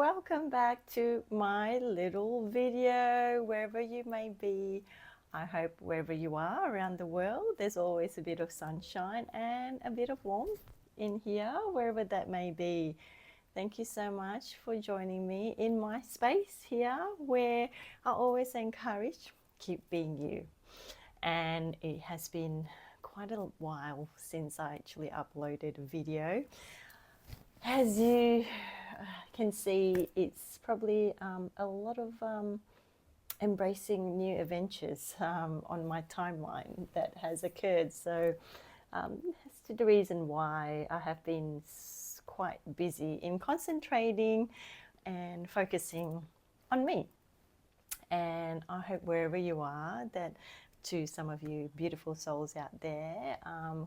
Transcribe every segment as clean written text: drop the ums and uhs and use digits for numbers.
Welcome back to my little video, wherever you may be. I hope wherever you are around the world, there's always a bit of sunshine and a bit of warmth in here, wherever that may be. Thank you so much for joining me in my space here, where I always encourage keep being you. And it has been quite a while since I actually uploaded a video. As you can see, it's probably a lot of embracing new adventures on my timeline that has occurred. So that's the reason why I have been quite busy in concentrating and focusing on me. And I hope wherever you are, that to some of you beautiful souls out there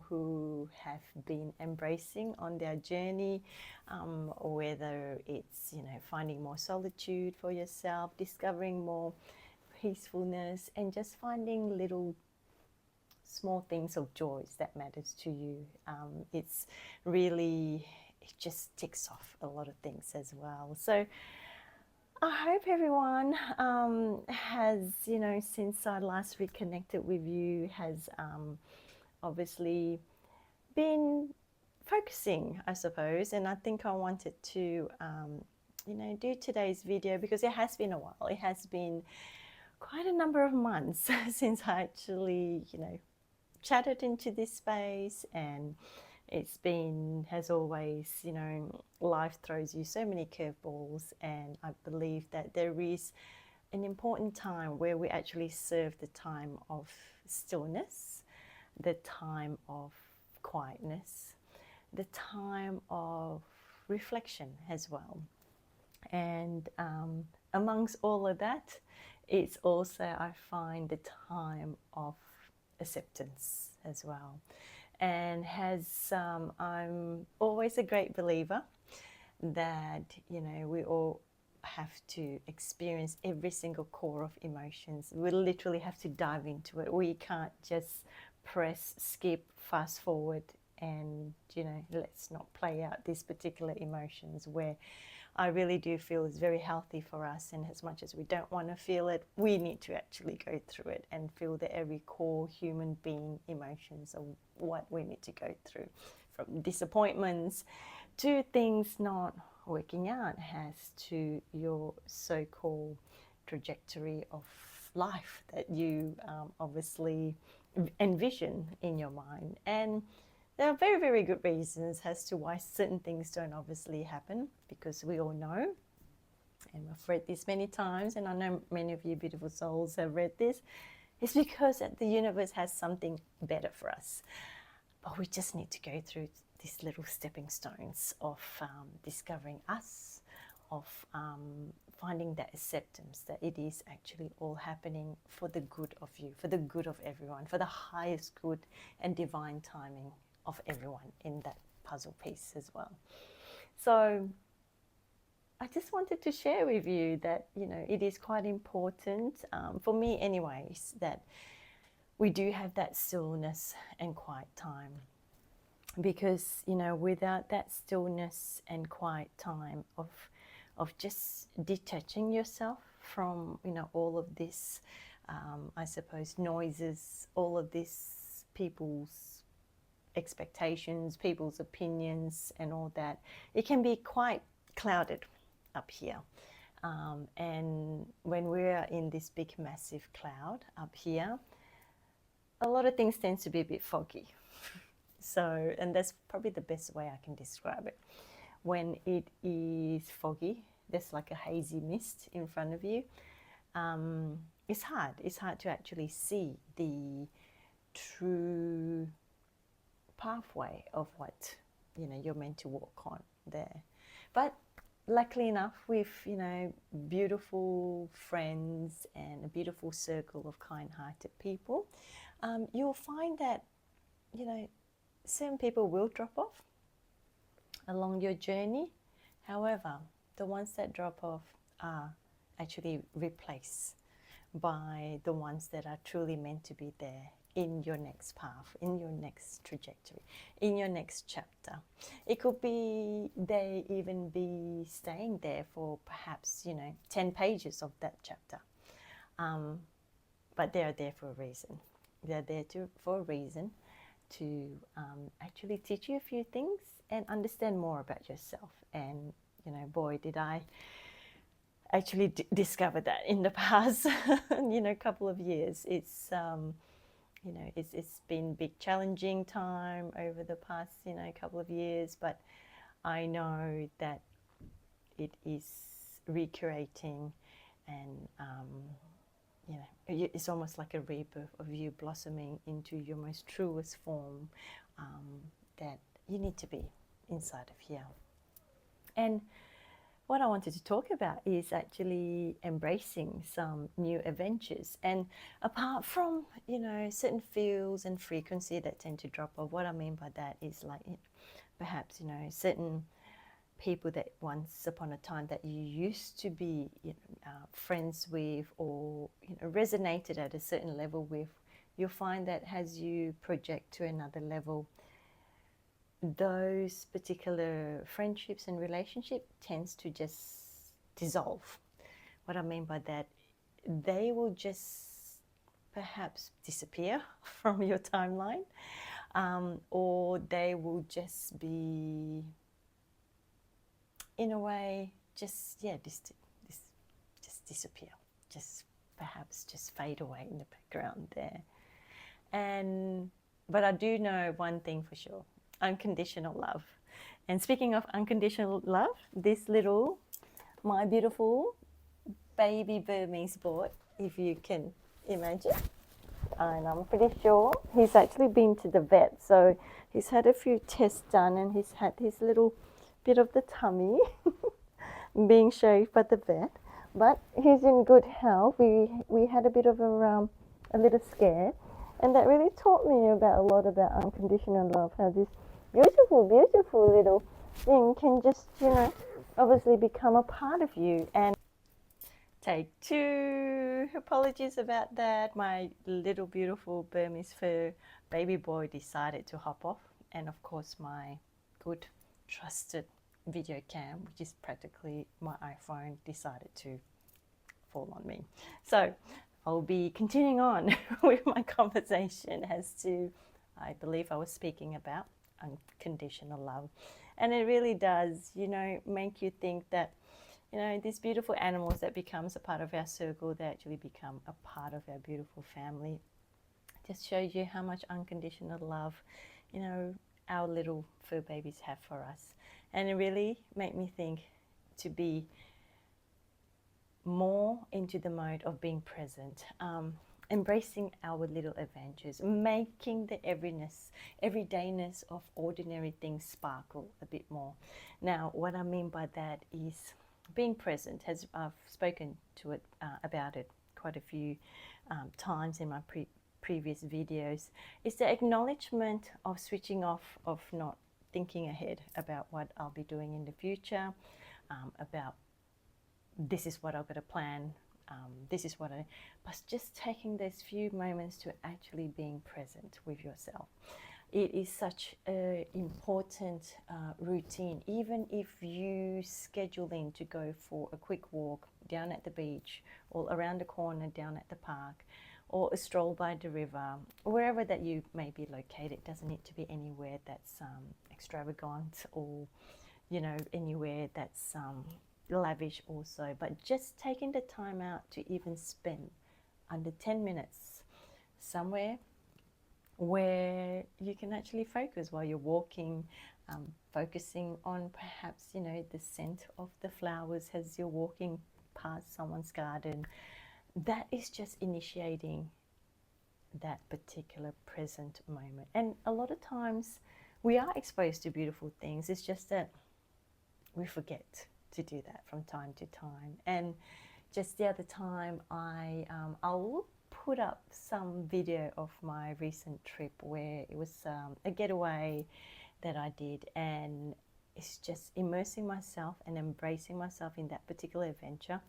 who have been embracing on their journey, whether it's finding more solitude for yourself, discovering more peacefulness, and just finding little small things of joys that matters to you. It's really, it just ticks off a lot of things as well. So I hope everyone has, since I last reconnected with you, has obviously been focusing, I suppose. And I think I wanted to, do today's video because it has been a while. It has been quite a number of months since I actually, chatted into this space, and it's been, as always, life throws you so many curveballs, and I believe that there is an important time where we actually serve the time of stillness, the time of quietness, the time of reflection as well. And amongst all of that, it's also, I find, the time of acceptance as well. And I'm always a great believer that we all have to experience every single core of emotions. We literally have to dive into it. We can't just press skip, fast forward, and let's not play out these particular emotions, where I really do feel it's very healthy for us. And as much as we don't want to feel it, we need to actually go through it and feel the every core human being emotions of what we need to go through, from disappointments to things not working out, as to your so-called trajectory of life that you obviously envision in your mind. And there are very, very good reasons as to why certain things don't obviously happen, because we all know, and I've read this many times, and I know many of you beautiful souls have read this, it's because the universe has something better for us. But we just need to go through these little stepping stones of discovering us, of finding that acceptance that it is actually all happening for the good of you, for the good of everyone, for the highest good and divine timing of everyone in that puzzle piece as well. So I just wanted to share with you that it is quite important, for me anyways, that we do have that stillness and quiet time, because without that stillness and quiet time of just detaching yourself from all of this, I suppose, noises, all of this people's expectations, people's opinions and all that, it can be quite clouded up here. And when we're in this big massive cloud up here, a lot of things tend to be a bit foggy. So, and that's probably the best way I can describe it. When it is foggy, there's like a hazy mist in front of you. It's hard to actually see the true pathway of what you're meant to walk on there. But luckily enough, with beautiful friends and a beautiful circle of kind-hearted people, you'll find that certain people will drop off along your journey. However, the ones that drop off are actually replaced by the ones that are truly meant to be there, in your next path, in your next trajectory, in your next chapter. It could be they even be staying there for perhaps, 10 pages of that chapter. But they are there for a reason. They're there for a reason to actually teach you a few things and understand more about yourself. And, boy, did I actually discover that in the past, couple of years. It's been a big challenging time over the past, couple of years, but I know that it is recreating, and it's almost like a rebirth of you blossoming into your most truest form that you need to be inside of here. And what I wanted to talk about is actually embracing some new adventures. And apart from, certain fields and frequency that tend to drop off, what I mean by that is like, perhaps, certain people that once upon a time that you used to be friends with, or resonated at a certain level with, you'll find that as you project to another level, those particular friendships and relationship tends to just dissolve. What I mean by that, they will just perhaps disappear from your timeline, or they will just be, in a way, just disappear, just perhaps just fade away in the background there. But I do know one thing for sure: unconditional love. And speaking of unconditional love, this little, my beautiful baby Burmese boy, if you can imagine, and I'm pretty sure he's actually been to the vet, so he's had a few tests done, and he's had his little bit of the tummy being shaved by the vet, but he's in good health. We had a bit of a little scare, and that really taught me a lot about unconditional love, how this beautiful little thing can just, obviously become a part of you. And take two, apologies about that. My little beautiful Burmese fur baby boy decided to hop off, and of course my good trusted video cam, which is practically my iPhone, decided to fall on me. So I'll be continuing on with my conversation as to, I believe I was speaking about unconditional love. And it really does, make you think that, these beautiful animals that becomes a part of our circle, they actually become a part of our beautiful family. Just shows you how much unconditional love, our little fur babies have for us. And it really made me think to be more into the mode of being present, embracing our little adventures, making the everydayness of ordinary things sparkle a bit more. Now, what I mean by that is being present. I've spoken to it about it quite a few times in my previous videos. Is the acknowledgement of switching off, of not thinking ahead about what I'll be doing in the future, about this is what I've got to plan, this is what but just taking those few moments to actually being present with yourself. It is such an important routine. Even if you schedule in to go for a quick walk down at the beach, or around the corner down at the park, or a stroll by the river, wherever that you may be located. It doesn't need to be anywhere that's extravagant, or anywhere that's lavish also, but just taking the time out to even spend under 10 minutes somewhere where you can actually focus while you're walking, focusing on perhaps the scent of the flowers as you're walking past someone's garden. That is just initiating that particular present moment. And a lot of times we are exposed to beautiful things, it's just that we forget to do that from time to time. And just the other time, I'll put up some video of my recent trip where it was a getaway that I did, and it's just immersing myself and embracing myself in that particular adventure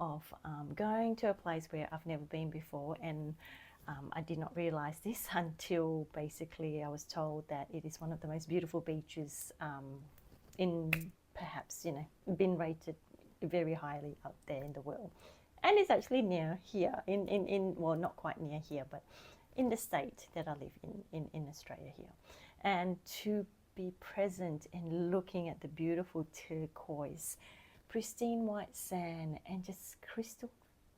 of going to a place where I've never been before, and I did not realize this until basically I was told that it is one of the most beautiful beaches in perhaps, been rated very highly up there in the world. And it's actually near here, well, not quite near here, but in the state that I live in Australia here. And to be present and looking at the beautiful turquoise, pristine white sand, and just crystal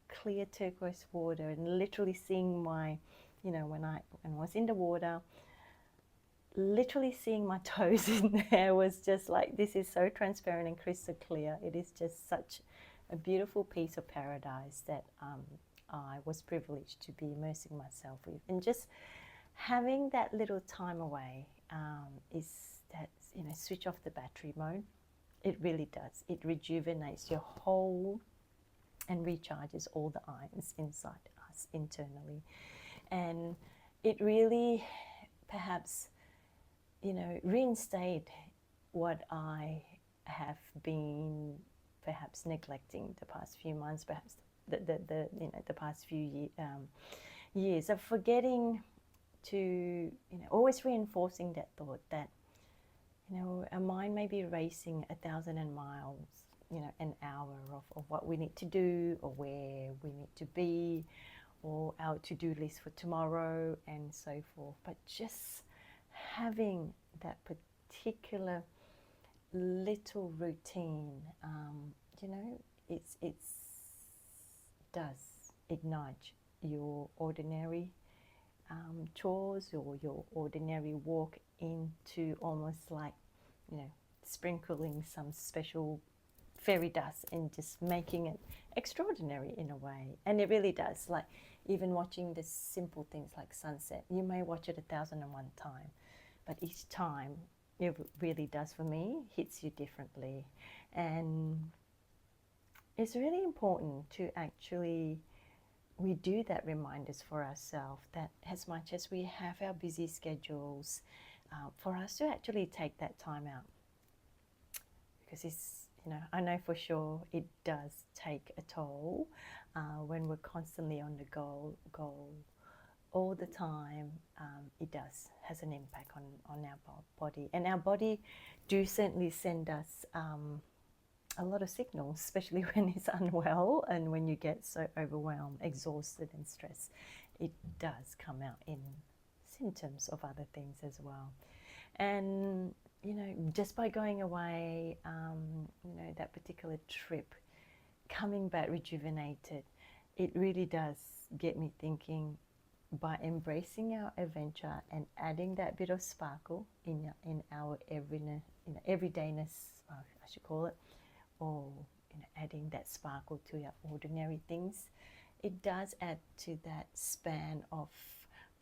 clear turquoise water, and literally seeing my, when I was in the water, literally seeing my toes in there was just like, this is so transparent and crystal clear. It is just such a beautiful piece of paradise that I was privileged to be immersing myself with. And just having that little time away is that, switch off the battery mode. It really does. It rejuvenates your whole and recharges all the ions inside us internally. And it really perhaps, reinstate what I have been perhaps neglecting the past few months, perhaps the past few years of forgetting to, always reinforcing that thought that, our mind may be racing 1,000 miles, an hour of what we need to do or where we need to be or our to-do list for tomorrow and so forth. But just having that particular little routine, it's does ignite your ordinary chores or your ordinary walk into almost like, sprinkling some special fairy dust and just making it extraordinary in a way. And it really does. Like even watching the simple things like sunset, you may watch it 1,001 times, but each time it really does, for me, hits you differently. And it's really important to actually, we do that reminders for ourselves that as much as we have our busy schedules, for us to actually take that time out. Because it's, I know for sure it does take a toll when we're constantly on the go all the time. It does, has an impact on our body. And our body do certainly send us a lot of signals, especially when it's unwell and when you get so overwhelmed, exhausted and stressed. It does come out in symptoms of other things as well. And just by going away, that particular trip, coming back rejuvenated, it really does get me thinking, by embracing our adventure and adding that bit of sparkle in our everydayness, I should call it, or adding that sparkle to our ordinary things, it does add to that span of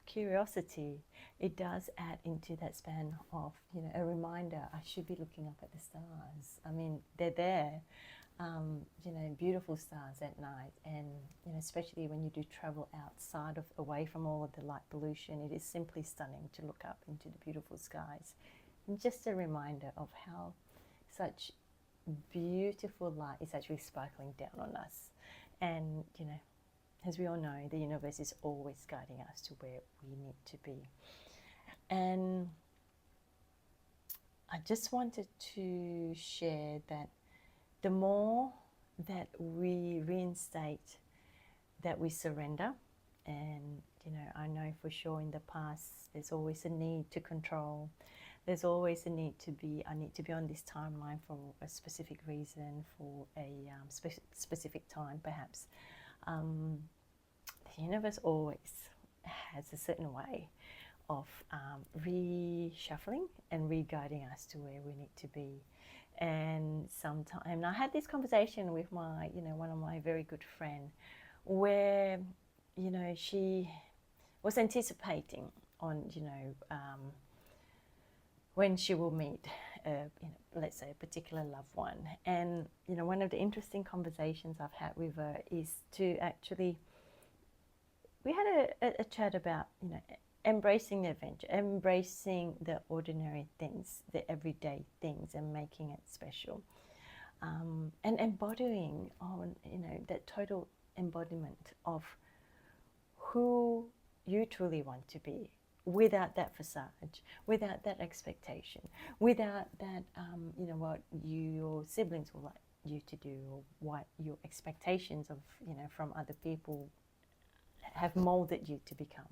curiosity. It does add into that span of, a reminder, I should be looking up at the stars. I mean, they're there, beautiful stars at night. And, especially when you do travel outside of, away from all of the light pollution, it is simply stunning to look up into the beautiful skies. And just a reminder of how such beautiful light is actually sparkling down on us. And, as we all know, the universe is always guiding us to where we need to be. And I just wanted to share that the more that we reinstate, that we surrender, and I know for sure in the past there's always a need to control. There's always a need to be, I need to be on this timeline for a specific reason, for a specific time perhaps. The universe always has a certain way of reshuffling and re-guiding us to where we need to be. And sometimes I had this conversation with my, one of my very good friend, where, she was anticipating on, when she will meet, let's say a particular loved one. And, one of the interesting conversations I've had with her is to actually, we had a chat about, embracing the adventure, embracing the ordinary things, the everyday things, and making it special. And embodying on, that total embodiment of who you truly want to be, without that facade, without that expectation, without that, what your siblings will like you to do, or what your expectations of, from other people have molded you to become.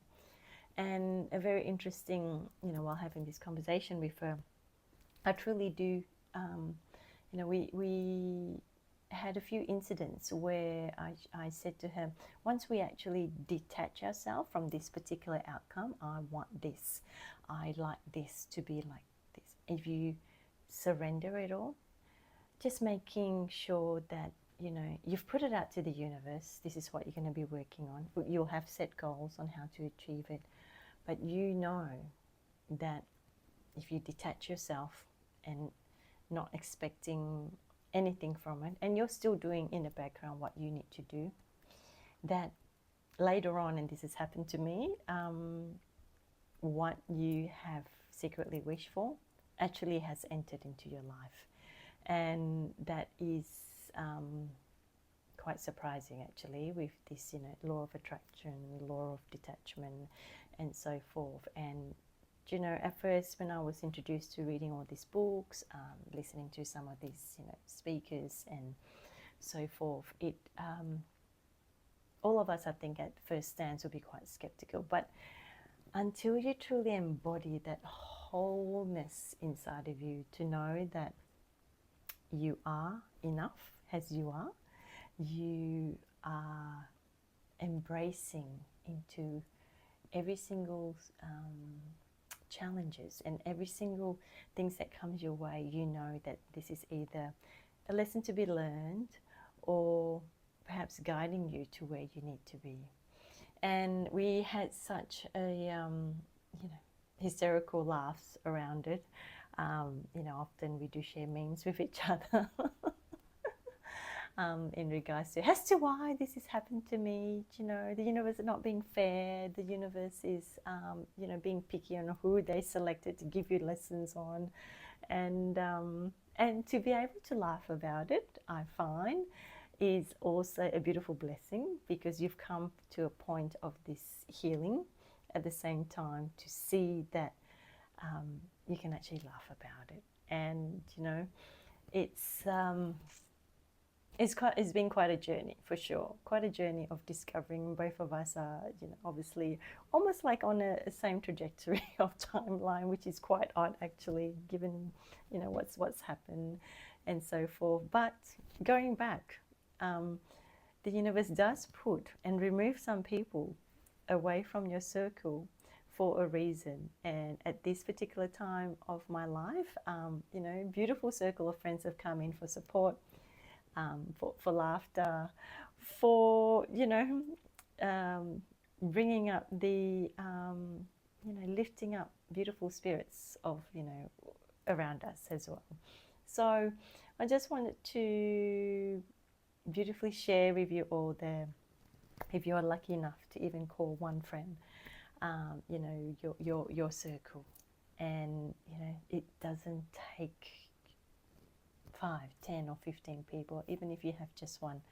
And a very interesting, while having this conversation with her, I truly do, we had a few incidents where I said to her, once we actually detach ourselves from this particular outcome, I want this, I like this to be like this. If you surrender it all, just making sure that, you've put it out to the universe, this is what you're going to be working on. You'll have set goals on how to achieve it. But you know that if you detach yourself and not expecting anything from it, and you're still doing in the background what you need to do, that later on, and this has happened to me, what you have secretly wished for actually has entered into your life. And that is quite surprising, actually, with this, law of attraction, law of detachment, and so forth. And at first, when I was introduced to reading all these books, listening to some of these, speakers and so forth, it all of us, I think, at first stance will be quite skeptical. But until you truly embody that wholeness inside of you, to know that you are enough as you are embracing into every single challenges and every single things that comes your way, that this is either a lesson to be learned or perhaps guiding you to where you need to be. And we had such a hysterical laughs around it. Often we do share memes with each other in regards to why this has happened to me. The universe is not being fair. The universe is, being picky on who they selected to give you lessons on, and to be able to laugh about it, I find, is also a beautiful blessing, because you've come to a point of this healing at the same time to see that you can actually laugh about it. And it's been quite a journey, for sure, quite a journey of discovering. Both of us are obviously almost like on a same trajectory of timeline, which is quite odd, actually, given what's happened and so forth. But going back, the universe does put and remove some people away from your circle for a reason. And at this particular time of my life, beautiful circle of friends have come in for support, for laughter, for bringing up the lifting up beautiful spirits of around us as well. So I just wanted to beautifully share with you all there, if you are lucky enough to even call one friend, your circle. And it doesn't take 5, 10 or 15 people. Even if you have just one,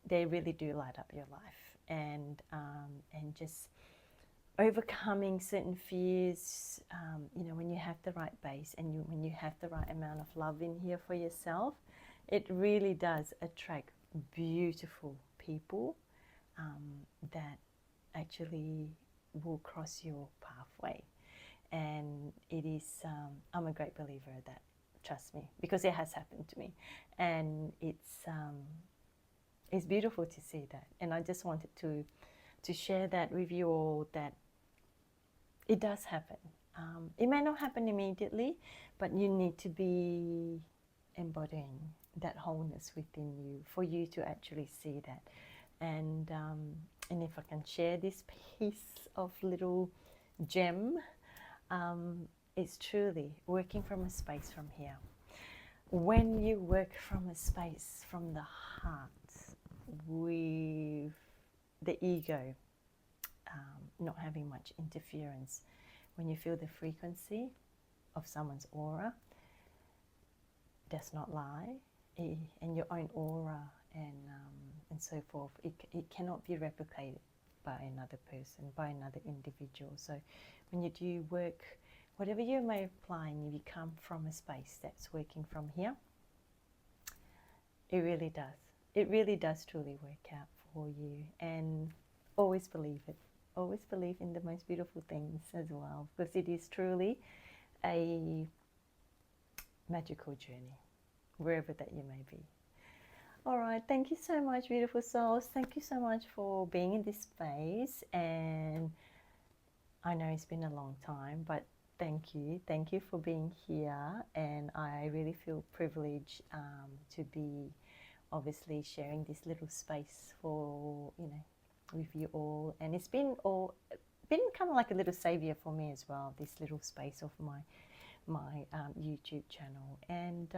they really do light up your life. And just overcoming certain fears, when you have the right base, and when you have the right amount of love in here for yourself, it really does attract beautiful people that actually will cross your pathway. And it is, I'm a great believer of that, trust me, because it has happened to me. And it's beautiful to see that. And I just wanted to share that with you all, that it does happen. It may not happen immediately, but you need to be embodying that wholeness within you for you to actually see that. And if I can share this piece of little gem, it's truly working from a space from here. When you work from a space from the heart, with the ego not having much interference, when you feel the frequency of someone's aura does not lie, and your own aura and so forth, it cannot be replicated by another person, by another individual. So when you do work, whatever you may apply, and if you come from a space that's working from here, it really does. It really does truly work out for you. And always believe it. Always believe in the most beautiful things as well, because it is truly a magical journey, wherever that you may be. All right, thank you so much, beautiful souls. Thank you so much for being in this space. And I know it's been a long time, but thank you. Thank you for being here. And I really feel privileged to be obviously sharing this little space for, with you all. And it's been kind of like a little savior for me as well, this little space of my YouTube channel. And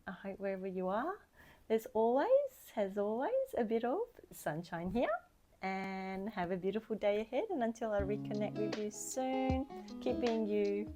I hope wherever you are, there's always, as always, a bit of sunshine here. And have a beautiful day ahead. And until I reconnect with you soon, keep being you.